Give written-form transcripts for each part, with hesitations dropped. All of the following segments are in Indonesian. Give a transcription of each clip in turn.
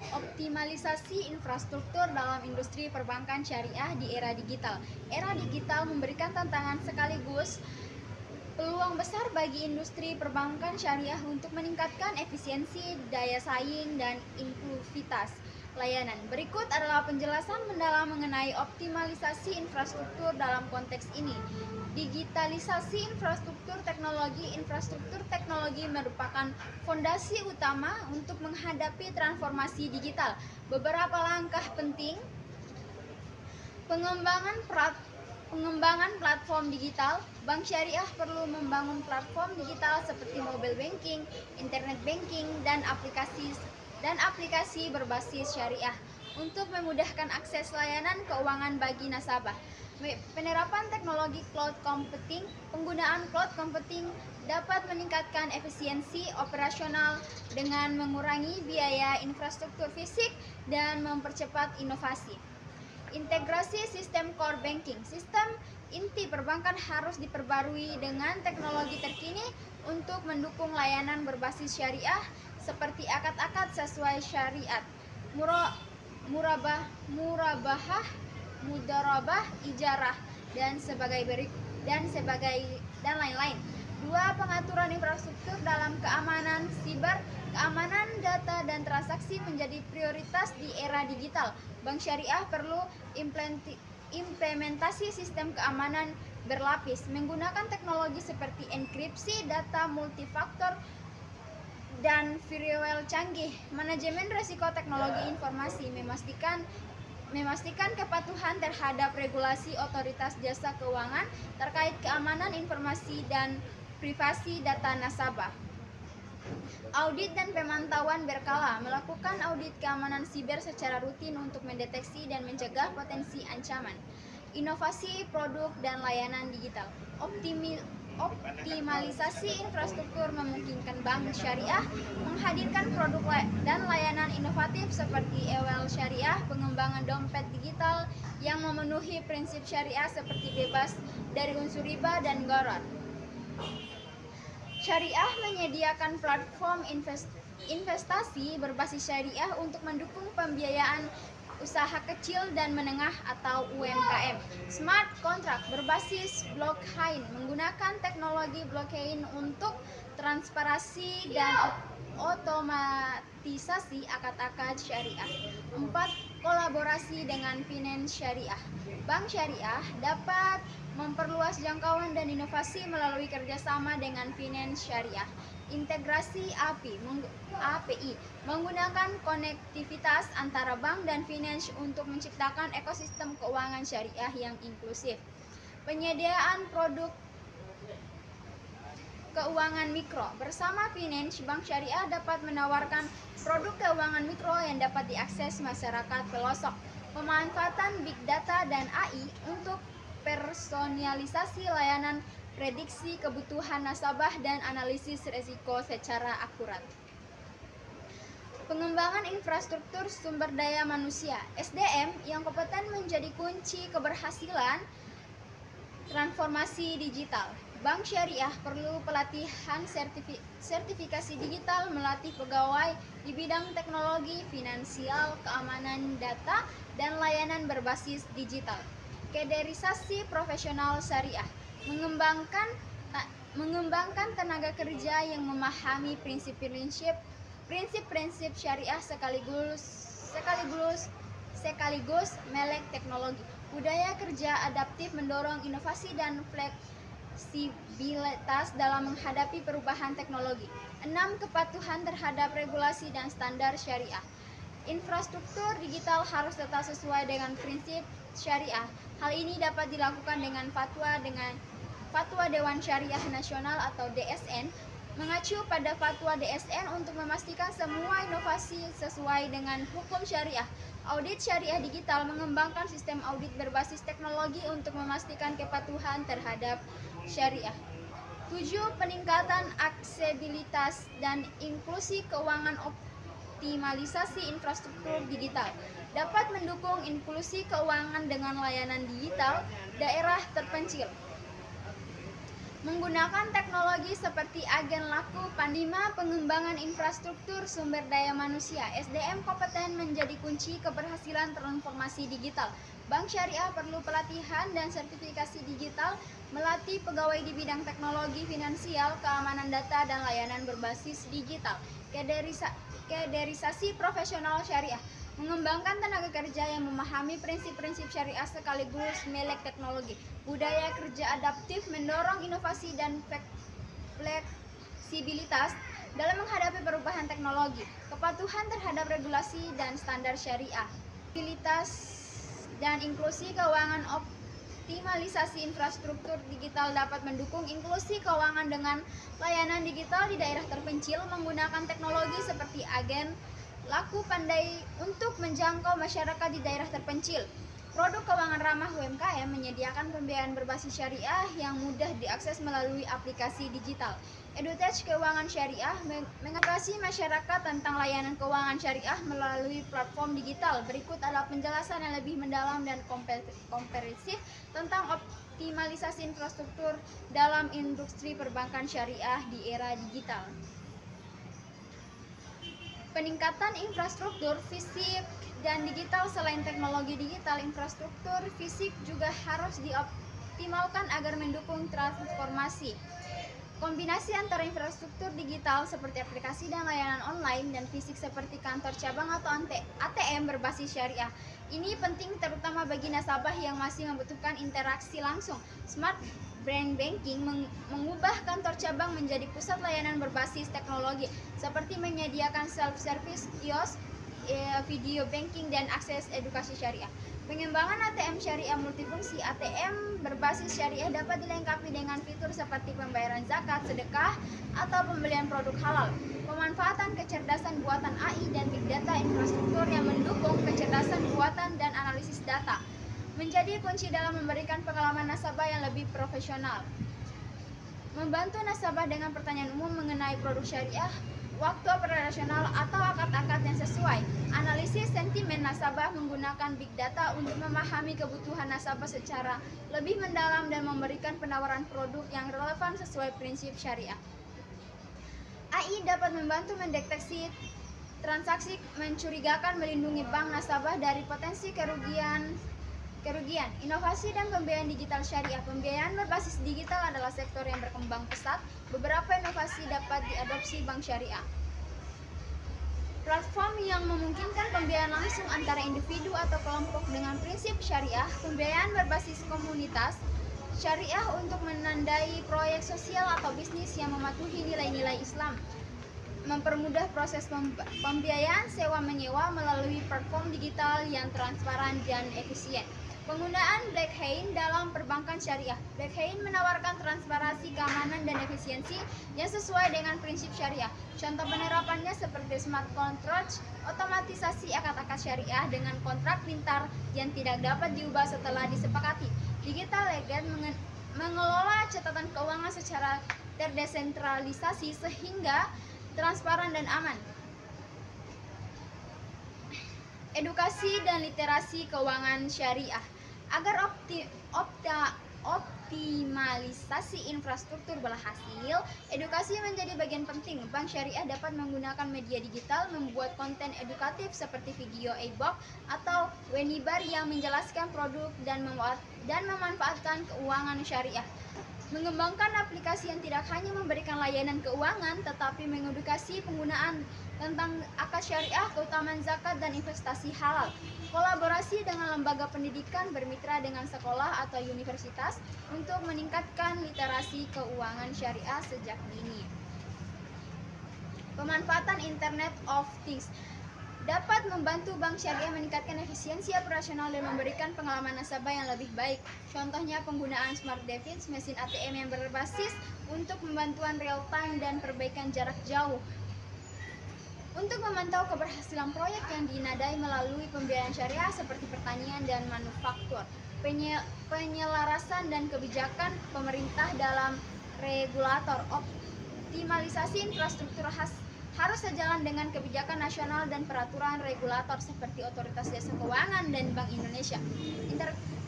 Optimalisasi infrastruktur dalam industri perbankan syariah di era digital. Era digital memberikan tantangan sekaligus peluang besar bagi industri perbankan syariah untuk meningkatkan efisiensi, daya saing, dan inklusivitas layanan. Berikut adalah penjelasan mendalam mengenai optimalisasi infrastruktur dalam konteks ini. Digitalisasi infrastruktur teknologi merupakan fondasi utama untuk menghadapi transformasi digital. Beberapa langkah penting: pengembangan platform digital. Bank syariah perlu membangun platform digital seperti mobile banking, internet banking, dan aplikasi berbasis syariah untuk memudahkan akses layanan keuangan bagi nasabah. Penerapan teknologi cloud computing. Penggunaan cloud computing dapat meningkatkan efisiensi operasional dengan mengurangi biaya infrastruktur fisik dan mempercepat inovasi. Integrasi sistem core banking. Sistem inti perbankan harus diperbarui dengan teknologi terkini untuk mendukung layanan berbasis syariah seperti akad-akad sesuai syariat, murabahah, mudarabah, ijarah, dan lain-lain. 2. Pengaturan infrastruktur dalam keamanan siber. Keamanan data dan transaksi menjadi prioritas di era digital. Bank syariah perlu implementasi sistem keamanan berlapis menggunakan teknologi seperti enkripsi, data multifaktor, dan firewall canggih. Manajemen risiko teknologi informasi memastikan kepatuhan terhadap regulasi otoritas jasa keuangan terkait keamanan informasi dan privasi data nasabah. Audit dan pemantauan berkala. Melakukan audit keamanan siber secara rutin untuk mendeteksi dan mencegah potensi ancaman. Inovasi produk dan layanan digital. Optimalisasi infrastruktur memungkinkan bank syariah menghadirkan produk dan layanan inovatif seperti ewel syariah, pengembangan dompet digital yang memenuhi prinsip syariah seperti bebas dari unsur riba dan gharar. Syariah menyediakan platform investasi berbasis syariah untuk mendukung pembiayaan usaha kecil dan menengah atau UMKM. Smart contract berbasis blockchain menggunakan teknologi blockchain untuk transparansi dan otomatisasi akad-akad syariah. 4. Kolaborasi dengan finance syariah. Bank syariah dapat memperluas jangkauan dan inovasi melalui kerjasama dengan finance syariah. Integrasi API menggunakan konektivitas antara bank dan finance untuk menciptakan ekosistem keuangan syariah yang inklusif. Penyediaan produk keuangan mikro. Bersama finance, bank syariah dapat menawarkan produk keuangan mikro yang dapat diakses masyarakat pelosok. Pemanfaatan big data dan AI untuk personalisasi layanan, prediksi kebutuhan nasabah, dan analisis risiko secara akurat. Pengembangan infrastruktur sumber daya manusia. SDM yang kompeten menjadi kunci keberhasilan transformasi digital. Bank syariah perlu pelatihan sertifikasi digital, melatih pegawai di bidang teknologi, finansial, keamanan data, dan layanan berbasis digital. Kaderisasi profesional syariah mengembangkan tenaga kerja yang memahami prinsip-prinsip syariah sekaligus melek teknologi. Budaya kerja adaptif mendorong inovasi dan fleksibilitas dalam menghadapi perubahan teknologi. 6. Kepatuhan terhadap regulasi dan standar syariah. Infrastruktur digital harus tetap sesuai dengan prinsip syariah. Hal ini dapat dilakukan dengan Fatwa Dewan Syariah Nasional atau DSN, mengacu pada Fatwa DSN untuk memastikan semua inovasi sesuai dengan hukum syariah. Audit syariah digital mengembangkan sistem audit berbasis teknologi untuk memastikan kepatuhan terhadap syariah. 7. Peningkatan aksesibilitas dan inklusi keuangan. Optimalisasi infrastruktur digital dapat mendukung inklusi keuangan dengan layanan digital daerah terpencil. Menggunakan teknologi seperti agen laku. 5. Pengembangan infrastruktur sumber daya manusia. SDM kompeten menjadi kunci keberhasilan transformasi digital. Bank Syariah perlu pelatihan dan sertifikasi digital, melatih pegawai di bidang teknologi finansial, keamanan data, dan layanan berbasis digital. Kaderisasi profesional syariah. Mengembangkan tenaga kerja yang memahami prinsip-prinsip syariah sekaligus melek teknologi. Budaya kerja adaptif mendorong inovasi dan fleksibilitas dalam menghadapi perubahan teknologi. Kepatuhan terhadap regulasi dan standar syariah. Stabilitas dan inklusi keuangan. Optimalisasi infrastruktur digital dapat mendukung inklusi keuangan dengan layanan digital di daerah terpencil menggunakan teknologi seperti agen laku pandai untuk menjangkau masyarakat di daerah terpencil. Produk keuangan ramah UMKM menyediakan pembiayaan berbasis syariah yang mudah diakses melalui aplikasi digital. EduTech Keuangan Syariah mengedukasi masyarakat tentang layanan keuangan syariah melalui platform digital. Berikut adalah penjelasan yang lebih mendalam dan komprehensif tentang optimalisasi infrastruktur dalam industri perbankan syariah di era digital. Peningkatan infrastruktur fisik dan digital. Selain teknologi digital, infrastruktur fisik juga harus dioptimalkan agar mendukung transformasi. Kombinasi antara infrastruktur digital seperti aplikasi dan layanan online dan fisik seperti kantor cabang atau ATM berbasis syariah. Ini penting terutama bagi nasabah yang masih membutuhkan interaksi langsung. Smart Brand Banking mengubah kantor cabang menjadi pusat layanan berbasis teknologi seperti menyediakan self-service, kios, video banking, dan akses edukasi syariah. Pengembangan ATM syariah multifungsi. ATM berbasis syariah dapat dilengkapi dengan fitur seperti pembayaran zakat, sedekah, atau pembelian produk halal. Pemanfaatan kecerdasan buatan AI dan Big Data. Infrastruktur yang mendukung kecerdasan buatan dan analisis data menjadi kunci dalam memberikan pengalaman nasabah yang lebih profesional. Membantu nasabah dengan pertanyaan umum mengenai produk syariah, waktu operasional, atau akad-akad yang sesuai. Analisis sentimen nasabah menggunakan Big Data untuk memahami kebutuhan nasabah secara lebih mendalam dan memberikan penawaran produk yang relevan sesuai prinsip syariah. AI dapat membantu mendeteksi transaksi mencurigakan, melindungi bank nasabah dari potensi kerugian. Inovasi dan pembiayaan digital syariah. Pembiayaan berbasis digital adalah sektor yang berkembang pesat. Beberapa inovasi dapat diadopsi bank syariah. Platform yang memungkinkan pembiayaan langsung antara individu atau kelompok dengan prinsip syariah. Pembiayaan berbasis komunitas syariah untuk menandai proyek sosial atau bisnis yang mematuhi nilai-nilai Islam. Mempermudah proses pembiayaan sewa-menyewa melalui platform digital yang transparan dan efisien. Penggunaan blockchain dalam perbankan syariah. Blockchain menawarkan transparansi, keamanan, dan efisiensi yang sesuai dengan prinsip syariah. Contoh penerapannya seperti smart contract, otomatisasi akad-akad syariah dengan kontrak pintar yang tidak dapat diubah setelah disepakati. Digital ledger mengelola catatan keuangan secara terdesentralisasi sehingga transparan dan aman. Edukasi dan literasi keuangan syariah. Agar optimalisasi infrastruktur berhasil, edukasi menjadi bagian penting. Bank Syariah dapat menggunakan media digital, membuat konten edukatif seperti video e-book atau webinar yang menjelaskan produk dan memanfaatkan keuangan syariah. Mengembangkan aplikasi yang tidak hanya memberikan layanan keuangan, tetapi mengedukasi penggunaan tentang akad syariah, keutamaan zakat, dan investasi halal. Kolaborasi dengan lembaga pendidikan, bermitra dengan sekolah atau universitas untuk meningkatkan literasi keuangan syariah sejak dini. Pemanfaatan Internet of Things. dapat membantu bank syariah meningkatkan efisiensi operasional dan memberikan pengalaman nasabah yang lebih baik. Contohnya penggunaan smart device, mesin ATM yang berbasis untuk pembantuan real time dan perbaikan jarak jauh. Untuk memantau keberhasilan proyek yang dinadai melalui pembiayaan syariah seperti pertanian dan manufaktur, penyelarasan dan kebijakan pemerintah dalam regulator, optimalisasi infrastruktur harus sejalan dengan kebijakan nasional dan peraturan regulator seperti Otoritas Jasa Keuangan dan Bank Indonesia.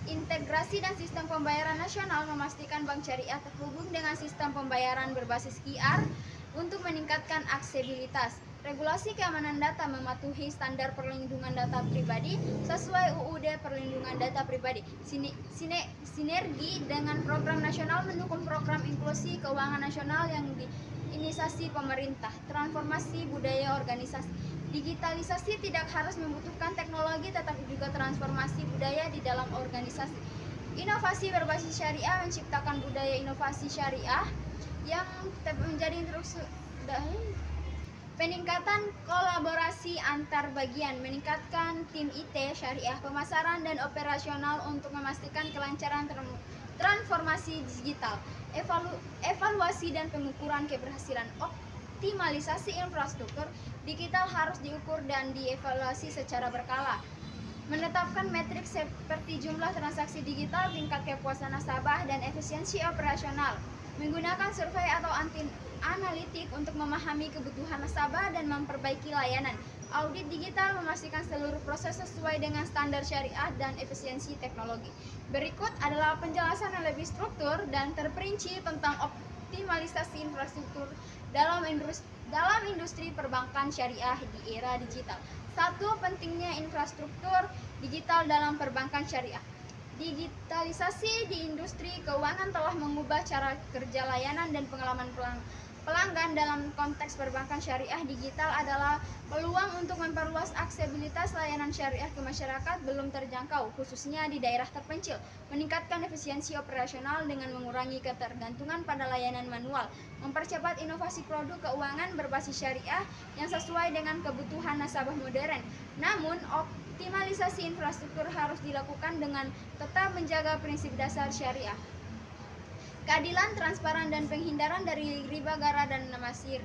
Integrasi dan sistem pembayaran nasional memastikan bank syariah terhubung dengan sistem pembayaran berbasis QR untuk meningkatkan aksesibilitas. Regulasi keamanan data mematuhi standar perlindungan data pribadi sesuai UUD Perlindungan Data Pribadi. Sinergi dengan program nasional mendukung program inklusi keuangan nasional yang diinisiasi pemerintah. Transformasi budaya organisasi. Digitalisasi tidak harus membutuhkan teknologi tetapi juga transformasi budaya di dalam organisasi. Inovasi berbasis syariah menciptakan budaya inovasi syariah yang menjadi peningkatan kolaborasi antar bagian, meningkatkan tim IT, syariah, pemasaran, dan operasional untuk memastikan kelancaran transformasi digital, evaluasi dan pengukuran keberhasilan. Optimalisasi infrastruktur digital harus diukur dan dievaluasi secara berkala. Menetapkan metrik seperti jumlah transaksi digital, tingkat kepuasan nasabah, dan efisiensi operasional. Menggunakan survei atau analitik untuk memahami kebutuhan nasabah dan memperbaiki layanan. Audit digital memastikan seluruh proses sesuai dengan standar syariah dan efisiensi teknologi. Berikut adalah penjelasan yang lebih struktur dan terperinci tentang optimalisasi infrastruktur dalam industri perbankan syariah di era digital. 1. Pentingnya infrastruktur digital dalam perbankan syariah. Digitalisasi di industri keuangan telah mengubah cara kerja layanan dan pengalaman pelanggan. Dalam konteks perbankan syariah, digital adalah peluang untuk memperluas aksesibilitas layanan syariah ke masyarakat belum terjangkau, khususnya di daerah terpencil, meningkatkan efisiensi operasional dengan mengurangi ketergantungan pada layanan manual, mempercepat inovasi produk keuangan berbasis syariah yang sesuai dengan kebutuhan nasabah modern. Namun, optimalisasi infrastruktur harus dilakukan dengan tetap menjaga prinsip dasar syariah. Keadilan, transparan, dan penghindaran dari riba, gara, dan masir.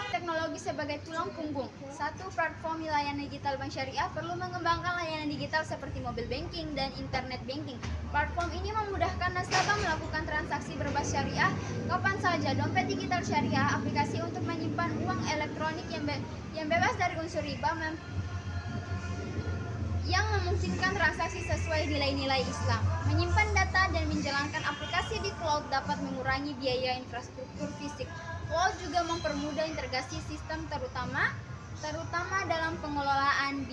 Teknologi sebagai tulang punggung. 1. Platform layanan digital bank syariah perlu mengembangkan layanan digital seperti mobile banking dan internet banking. Platform ini memudahkan nasabah melakukan transaksi berbasis syariah kapan saja. Dompet digital syariah, aplikasi untuk menyimpan uang elektronik yang bebas dari unsur riba, yang memungkinkan transaksi sesuai nilai-nilai Islam. Menyimpan data dan menjalankan aplikasi di cloud dapat mengurangi biaya infrastruktur fisik. Cloud juga mempermudah integrasi sistem terutama dalam pengelolaan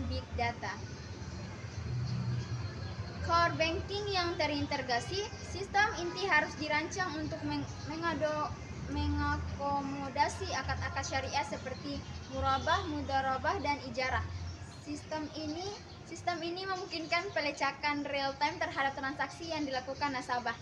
big data. Core banking yang terintegrasi, sistem inti harus dirancang untuk mengakomodasi akad-akad syariah seperti murabah, mudharabah, dan ijarah. Sistem ini memungkinkan pelacakan real time terhadap transaksi yang dilakukan nasabah.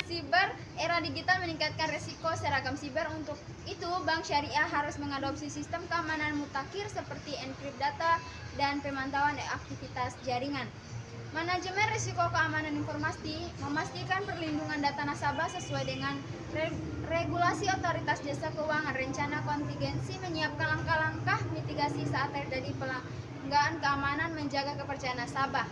Siber, era digital meningkatkan resiko seragam siber. Untuk itu, bank syariah harus mengadopsi sistem keamanan mutakhir seperti enkripsi data dan pemantauan aktivitas jaringan. Manajemen risiko keamanan informasi memastikan perlindungan data nasabah sesuai dengan regulasi Otoritas Jasa Keuangan. Rencana kontingensi menyiapkan langkah-langkah mitigasi saat terjadi pelanggaran keamanan, menjaga kepercayaan nasabah.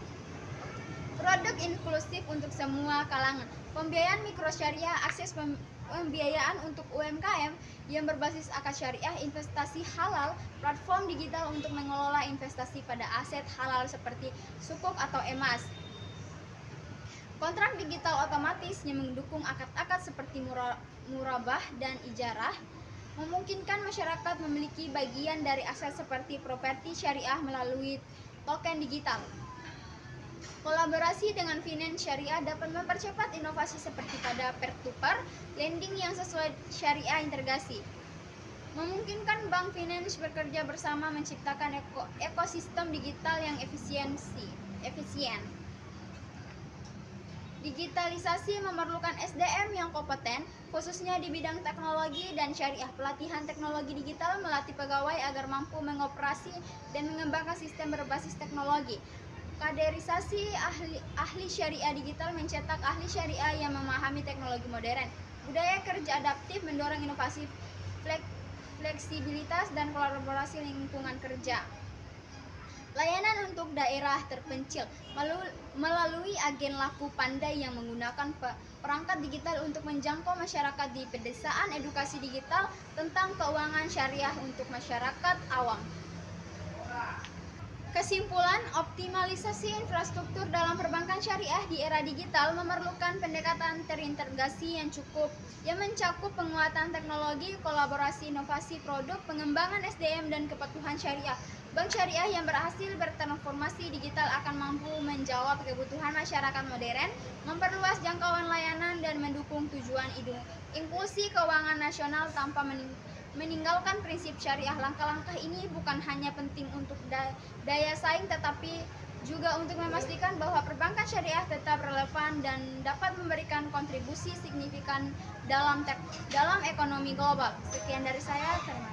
Produk inklusif untuk semua kalangan. Pembiayaan mikro syariah, akses pembiayaan untuk UMKM yang berbasis akad syariah, investasi halal, platform digital untuk mengelola investasi pada aset halal seperti sukuk atau emas. Kontrak digital otomatis yang mendukung akad-akad seperti murabah dan ijarah, memungkinkan masyarakat memiliki bagian dari aset seperti properti syariah melalui token digital. Kolaborasi dengan finance syariah dapat mempercepat inovasi seperti pada peer-to-peer lending yang sesuai syariah integrasi. Memungkinkan bank finance bekerja bersama menciptakan ekosistem digital yang efisien. Digitalisasi memerlukan SDM yang kompeten, khususnya di bidang teknologi dan syariah. Pelatihan teknologi digital melatih pegawai agar mampu mengoperasi dan mengembangkan sistem berbasis teknologi. Kaderisasi ahli syariah digital mencetak ahli syariah yang memahami teknologi modern. Budaya kerja adaptif mendorong inovasi, fleksibilitas, dan kolaborasi lingkungan kerja. Layanan untuk daerah terpencil melalui agen laku pandai yang menggunakan perangkat digital untuk menjangkau masyarakat di pedesaan, edukasi digital tentang keuangan syariah untuk masyarakat awam. Kesimpulan, optimalisasi infrastruktur dalam perbankan syariah di era digital memerlukan pendekatan terintegrasi yang cukup, yang mencakup penguatan teknologi, kolaborasi inovasi produk, pengembangan SDM, dan kepatuhan syariah. Bank syariah yang berhasil bertransformasi digital akan mampu menjawab kebutuhan masyarakat modern, memperluas jangkauan layanan, dan mendukung tujuan inklusi keuangan nasional tanpa meninggalkan prinsip syariah. Langkah-langkah ini bukan hanya penting untuk daya saing, tetapi juga untuk memastikan bahwa perbankan syariah tetap relevan dan dapat memberikan kontribusi signifikan dalam ekonomi global. Sekian dari saya, terima kasih.